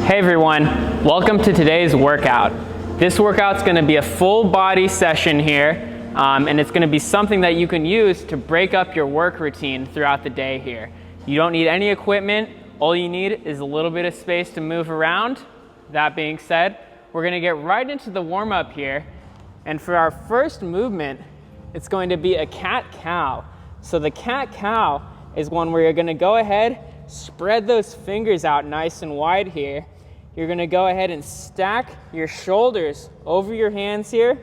Hey everyone, welcome to today's workout. This workout's going to be a full body session here, and it's going to be something that you can use to break up your work routine throughout the day here. You don't need any equipment, all you need is a little bit of space to move around. That being said, we're going to get right into the warm-up here, and for our first movement, it's going to be a cat-cow. So the cat-cow is one where you're going to go ahead, spread those fingers out nice and wide here. You're going to go ahead and stack your shoulders over your hands here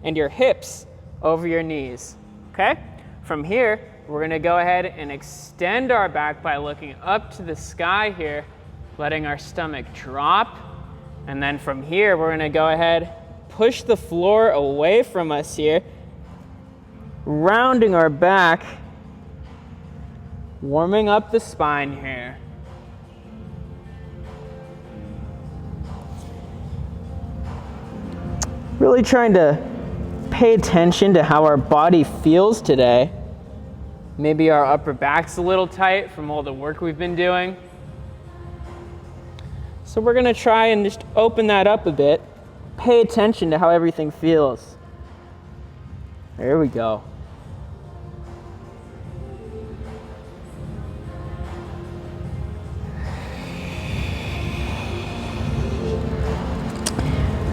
and your hips over your knees, okay? From here, we're going to go ahead and extend our back by looking up to the sky here, letting our stomach drop. And then from here, we're going to go ahead, push the floor away from us here, rounding our back, warming up the spine here. Really trying to pay attention to how our body feels today. Maybe our upper back's a little tight from all the work we've been doing. So we're gonna try and just open that up a bit. Pay attention to how everything feels. There we go.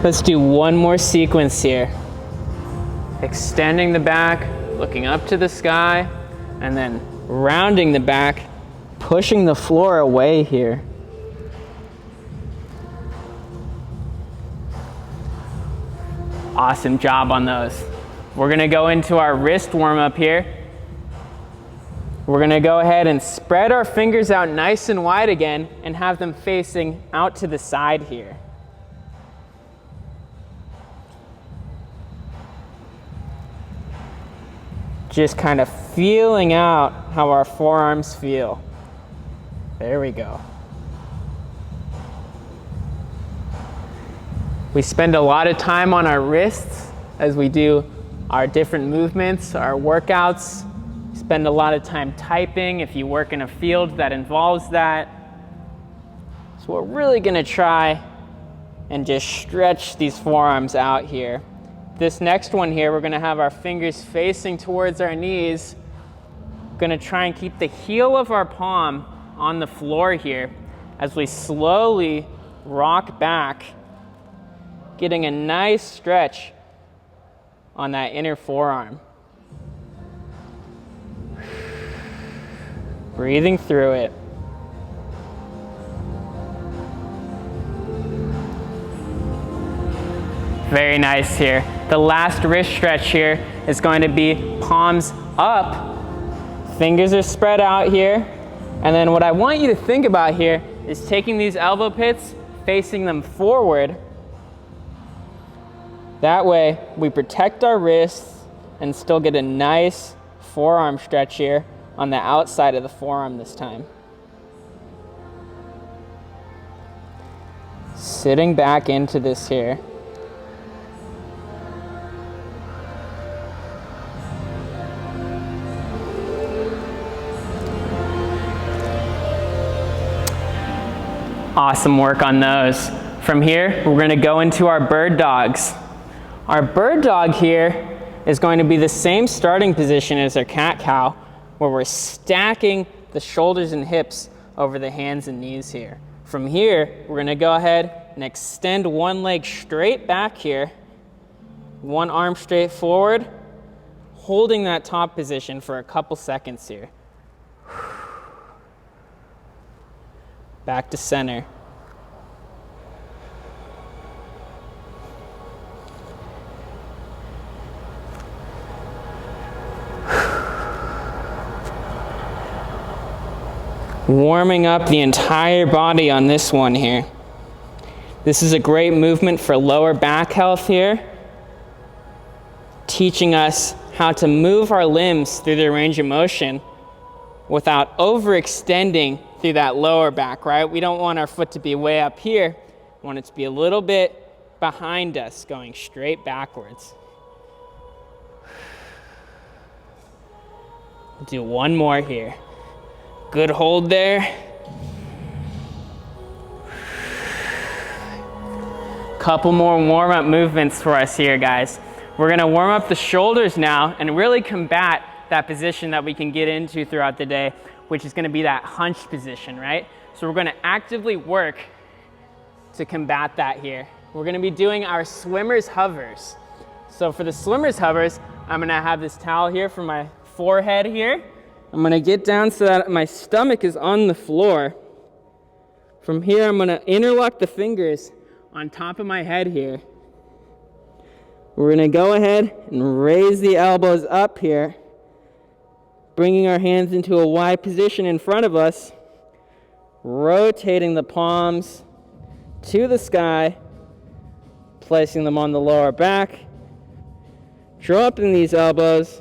Let's do one more sequence here. Extending the back, looking up to the sky, and then rounding the back, pushing the floor away here. Awesome job on those. We're gonna go into our wrist warm-up here. We're gonna go ahead and spread our fingers out nice and wide again and have them facing out to the side here. Just kind of feeling out how our forearms feel. There we go. We spend a lot of time on our wrists as we do our different movements, our workouts. We spend a lot of time typing if you work in a field that involves that. So we're really gonna try and just stretch these forearms out here. This next one here, we're gonna have our fingers facing towards our knees. Gonna try and keep the heel of our palm on the floor here as we slowly rock back, getting a nice stretch on that inner forearm. Breathing through it. Very nice here. The last wrist stretch here is going to be palms up. Fingers are spread out here. And then what I want you to think about here is taking these elbow pits, facing them forward. That way we protect our wrists and still get a nice forearm stretch here on the outside of the forearm this time. Sitting back into this here. Awesome work on those. From here, we're gonna go into our bird dogs. Our bird dog here is going to be the same starting position as our cat-cow, where we're stacking the shoulders and hips over the hands and knees here. From here, we're gonna go ahead and extend one leg straight back here, one arm straight forward, holding that top position for a couple seconds here. Back to center. Warming up the entire body on this one here. This is a great movement for lower back health here, teaching us how to move our limbs through the range of motion without overextending through that lower back, right? We don't want our foot to be way up here. We want it to be a little bit behind us, going straight backwards. Do one more here. Good hold there. Couple more warm-up movements for us here, guys. We're gonna warm up the shoulders now and really combat that position that we can get into throughout the day, which is gonna be that hunched position, right? So we're gonna actively work to combat that here. We're gonna be doing our swimmer's hovers. So for the swimmer's hovers, I'm gonna have this towel here for my forehead here. I'm gonna get down so that my stomach is on the floor. From here, I'm gonna interlock the fingers on top of my head here. We're gonna go ahead and raise the elbows up here, bringing our hands into a Y position in front of us, rotating the palms to the sky, placing them on the lower back, dropping these elbows,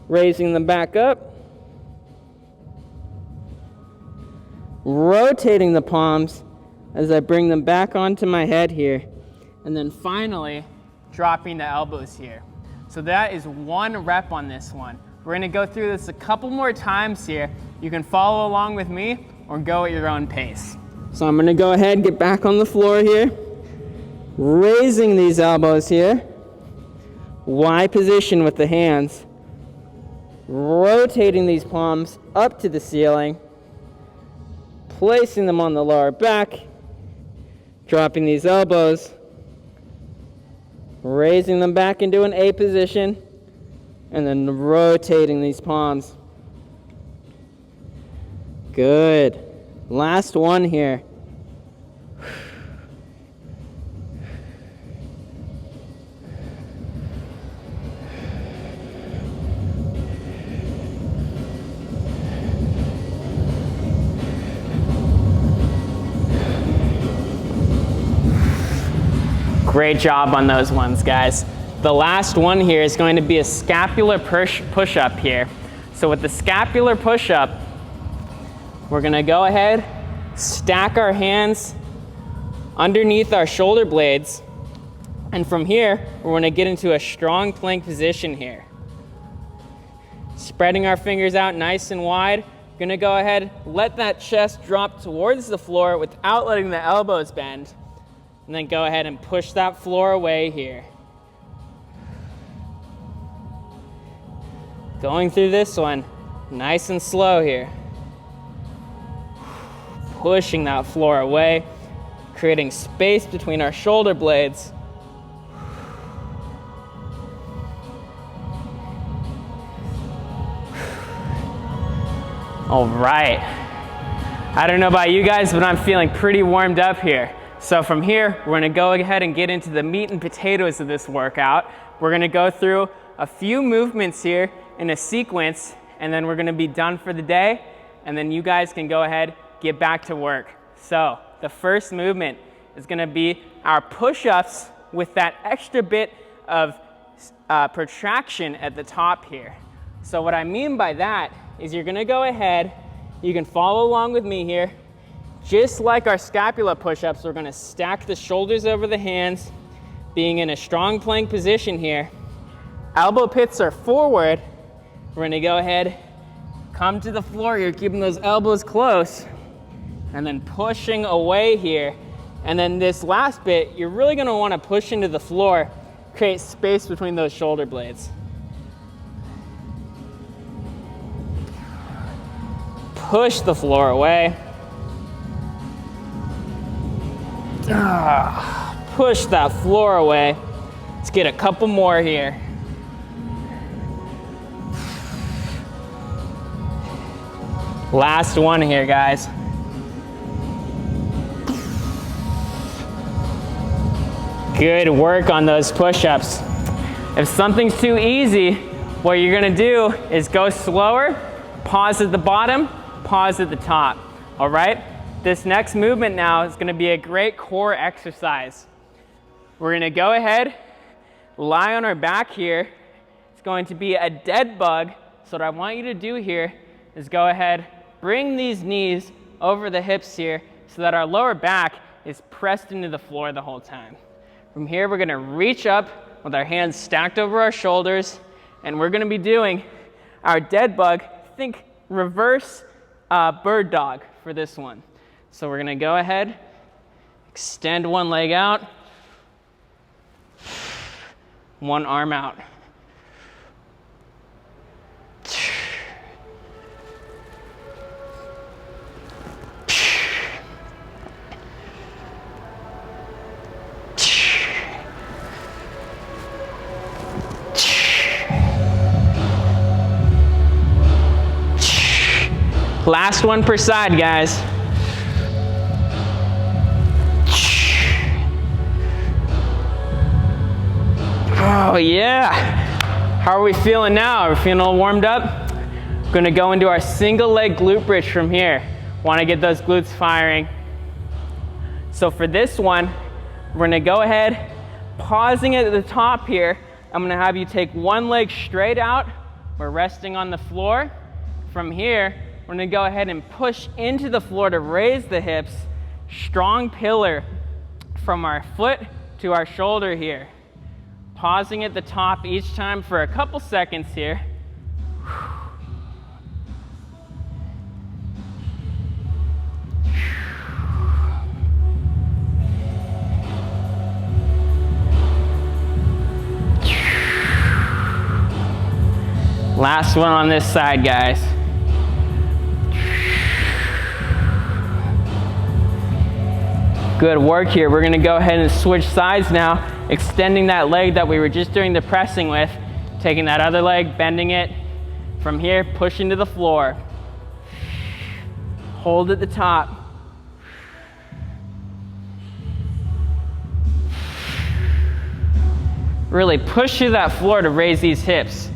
raising them back up, rotating the palms as I bring them back onto my head here, and then finally dropping the elbows here. So that is 1 rep on this one. We're gonna go through this a couple more times here. You can follow along with me or go at your own pace. So I'm gonna go ahead and get back on the floor here, raising these elbows here, Y position with the hands, rotating these palms up to the ceiling, placing them on the lower back, dropping these elbows, raising them back into an A position, and then rotating these palms. Good. Last one here. Great job on those ones, guys. The last one here is going to be a scapular push up here. So with the scapular push up, we're gonna go ahead, stack our hands underneath our shoulder blades, and from here, we're gonna get into a strong plank position here. Spreading our fingers out nice and wide, gonna go ahead, let that chest drop towards the floor without letting the elbows bend, and then go ahead and push that floor away here. Going through this one, nice and slow here. Pushing that floor away, creating space between our shoulder blades. All right. I don't know about you guys, but I'm feeling pretty warmed up here. So from here, we're gonna go ahead and get into the meat and potatoes of this workout. We're gonna go through a few movements here in a sequence, and then we're gonna be done for the day, and then you guys can go ahead, get back to work. So the first movement is gonna be our push-ups with that extra bit of protraction at the top here. So what I mean by that is you're gonna go ahead, you can follow along with me here. Just like our scapula push-ups, we're gonna stack the shoulders over the hands, being in a strong plank position here. Elbow pits are forward. We're gonna go ahead, come to the floor here, keeping those elbows close, and then pushing away here. And then this last bit, you're really gonna wanna push into the floor, create space between those shoulder blades. Push the floor away. Push that floor away. Let's get a couple more here. Last one here, guys. Good work on those push-ups. If something's too easy, what you're gonna do is go slower, pause at the bottom, pause at the top, all right? This next movement now is gonna be a great core exercise. We're gonna go ahead, lie on our back here. It's going to be a dead bug. So what I want you to do here is go ahead, bring these knees over the hips here so that our lower back is pressed into the floor the whole time. From here, we're gonna reach up with our hands stacked over our shoulders, and we're gonna be doing our dead bug, think reverse bird dog for this one. So we're gonna go ahead, Extend one leg out. One arm out. Last one per side, guys. Oh yeah. How are we feeling now? Are we feeling all warmed up? We're gonna go into our single leg glute bridge from here. Wanna get those glutes firing. So for this one, we're gonna go ahead, pausing at the top here. I'm gonna have you take one leg straight out. We're resting on the floor. From here, we're gonna go ahead and push into the floor to raise the hips. Strong pillar from our foot to our shoulder here. Pausing at the top each time for a couple seconds here. Last one on this side, guys. Good work here. We're gonna go ahead and switch sides now, extending that leg that we were just doing the pressing with, taking that other leg, bending it. From here, push into the floor. Hold at the top. Really push through that floor to raise these hips.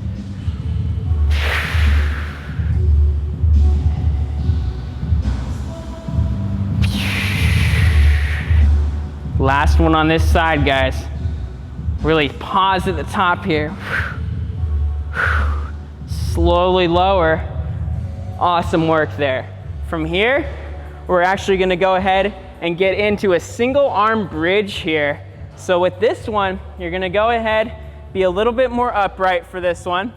Last one on this side, guys. Really pause at the top here. Slowly lower. Awesome work there. From here, we're actually gonna go ahead and get into a single arm bridge here. So with this one, you're gonna go ahead, be a little bit more upright for this one.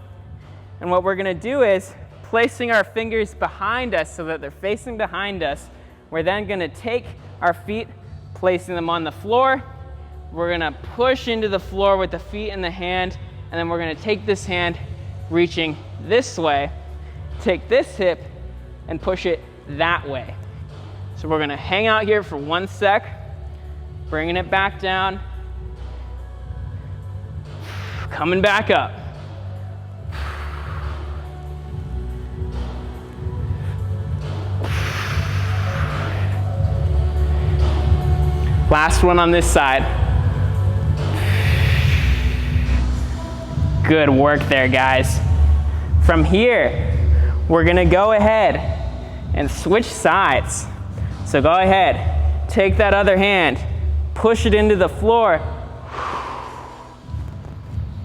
And what we're gonna do is, placing our fingers behind us so that they're facing behind us, we're then gonna take our feet, placing them on the floor. We're gonna push into the floor with the feet and the hand, and then we're gonna take this hand, reaching this way, take this hip, and push it that way. So we're gonna hang out here for 1 sec, bringing it back down, coming back up. Last one on this side. Good work there, guys. From here, we're gonna go ahead and switch sides. So go ahead, take that other hand, push it into the floor.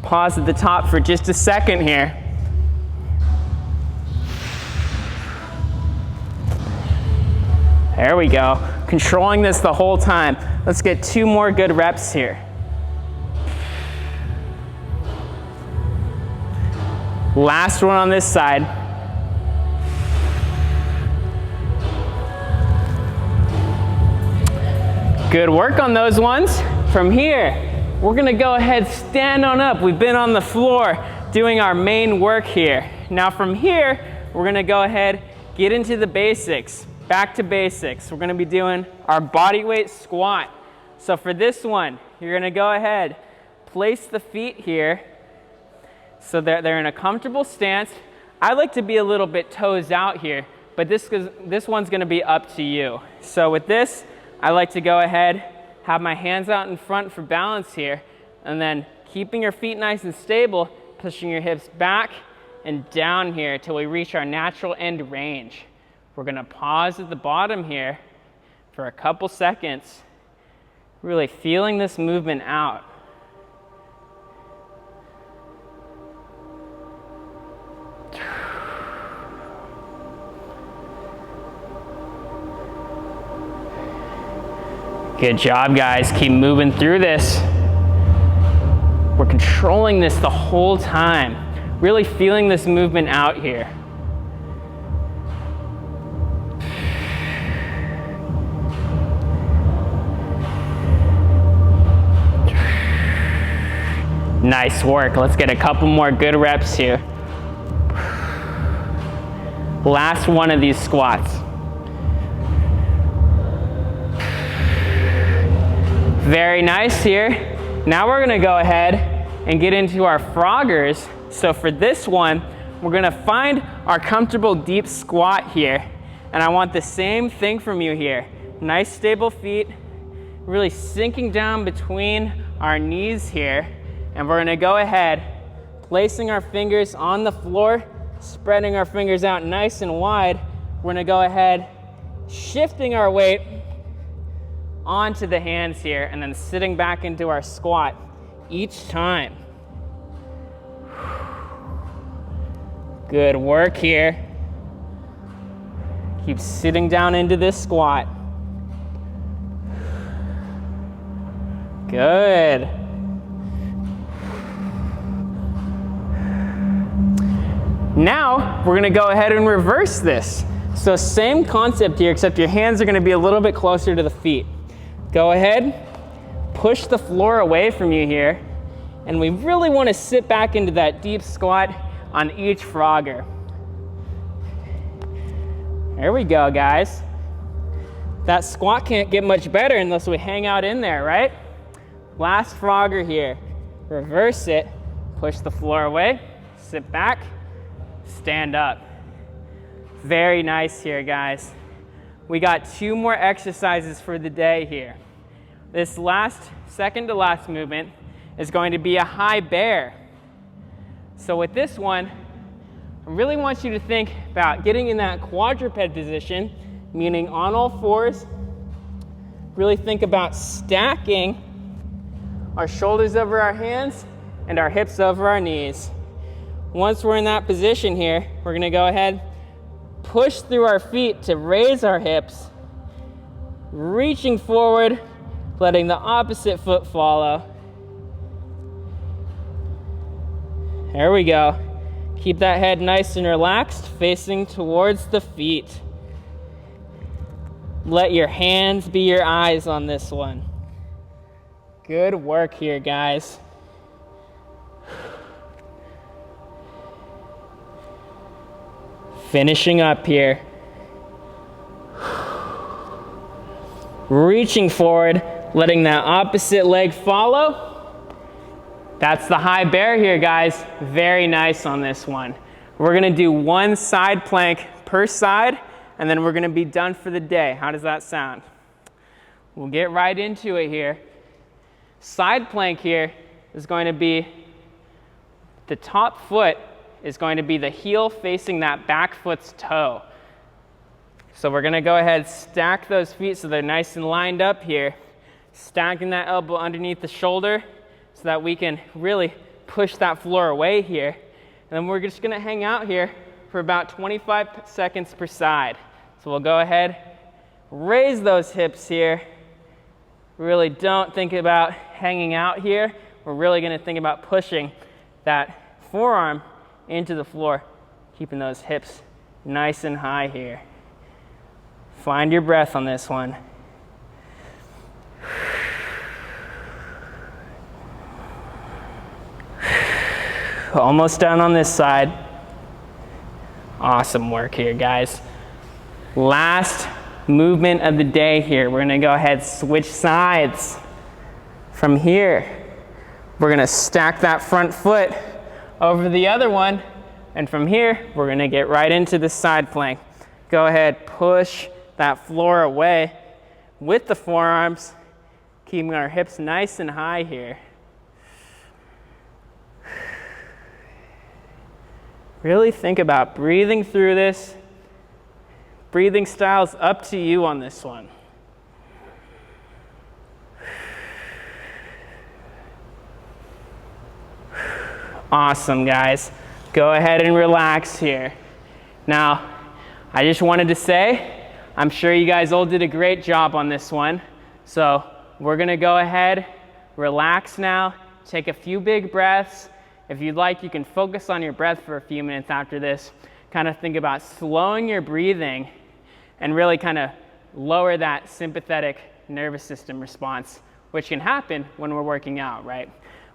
Pause at the top for just a second here. There we go. Controlling this the whole time. Let's get 2 more good reps here. Last one on this side. Good work on those ones. From here, we're gonna go ahead, stand on up. We've been on the floor doing our main work here. Now from here, we're gonna go ahead, get into the basics. Back to basics. We're gonna be doing our body weight squat. So for this one, you're gonna go ahead, place the feet here so that they're in a comfortable stance. I like to be a little bit toes out here, but this one's gonna be up to you. So with this, I like to go ahead, have my hands out in front for balance here, and then keeping your feet nice and stable, pushing your hips back and down here till we reach our natural end range. We're gonna pause at the bottom here for a couple seconds, really feeling this movement out. Good job, guys. Keep moving through this. We're controlling this the whole time, really feeling this movement out here. Nice work. Let's get a couple more good reps here. Last one of these squats. Very nice here. Now we're gonna go ahead and get into our froggers. So for this one, we're gonna find our comfortable deep squat here. And I want the same thing from you here. Nice stable feet, really sinking down between our knees here. And we're gonna go ahead, placing our fingers on the floor, spreading our fingers out nice and wide. We're gonna go ahead, shifting our weight onto the hands here and then sitting back into our squat each time. Good work here. Keep sitting down into this squat. Good. Now, we're gonna go ahead and reverse this. So same concept here, except your hands are gonna be a little bit closer to the feet. Go ahead, push the floor away from you here, and we really wanna sit back into that deep squat on each frogger. There we go, guys. That squat can't get much better unless we hang out in there, right? Last frogger here. Reverse it, push the floor away, sit back, stand up. Very nice here, guys. We got 2 more exercises for the day here. This second to last movement is going to be a high bear. So with this one, I really want you to think about getting in that quadruped position, meaning on all fours. Really think about stacking our shoulders over our hands and our hips over our knees. Once we're in that position here, we're gonna go ahead, push through our feet to raise our hips, reaching forward, letting the opposite foot follow. There we go. Keep that head nice and relaxed, facing towards the feet. Let your hands be your eyes on this one. Good work here, guys. Finishing up here. Reaching forward, letting that opposite leg follow. That's the high bear here, guys. Very nice on this one. We're gonna do 1 side plank per side, and then we're gonna be done for the day. How does that sound? We'll get right into it here. Side plank here is going to be, the top foot is going to be the heel facing that back foot's toe. So we're gonna go ahead, stack those feet so they're nice and lined up here. Stacking that elbow underneath the shoulder so that we can really push that floor away here. And then we're just gonna hang out here for about 25 seconds per side. So we'll go ahead, raise those hips here. Really don't think about hanging out here. We're really gonna think about pushing that forearm into the floor, keeping those hips nice and high here. Find your breath on this one. Almost done on this side. Awesome work here, guys. Last movement of the day here. We're gonna go ahead, switch sides. From here, we're gonna stack that front foot over the other one, and from here, we're gonna get right into the side plank. Go ahead, push that floor away with the forearms, keeping our hips nice and high here. Really think about breathing through this. Breathing style's up to you on this one. Awesome, guys. Go ahead and relax here. Now, I just wanted to say, I'm sure you guys all did a great job on this one. So we're gonna go ahead, relax now, take a few big breaths. If you'd like, you can focus on your breath for a few minutes after this. Kind of think about slowing your breathing and really kind of lower that sympathetic nervous system response, which can happen when we're working out, right?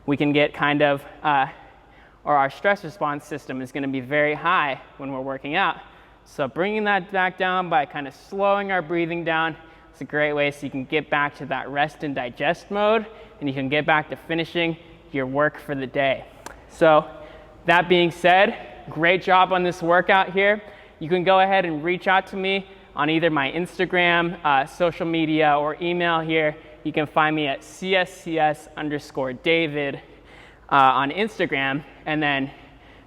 we can get kind of, or our stress response system is gonna be very high when we're working out. So bringing that back down by kind of slowing our breathing down, it's a great way so you can get back to that rest and digest mode, and you can get back to finishing your work for the day. So that being said, great job on this workout here. You can go ahead and reach out to me on either my Instagram, social media, or email here. You can find me at cscs_David on Instagram, and then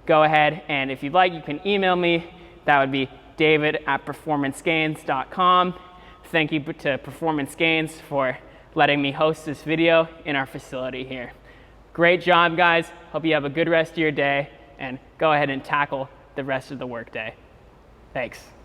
go ahead and if you'd like, you can email me. That would be david@performancegains.com. Thank you to Performance Gains for letting me host this video in our facility here. Great job, guys. Hope you have a good rest of your day, and go ahead and tackle the rest of the workday. Thanks.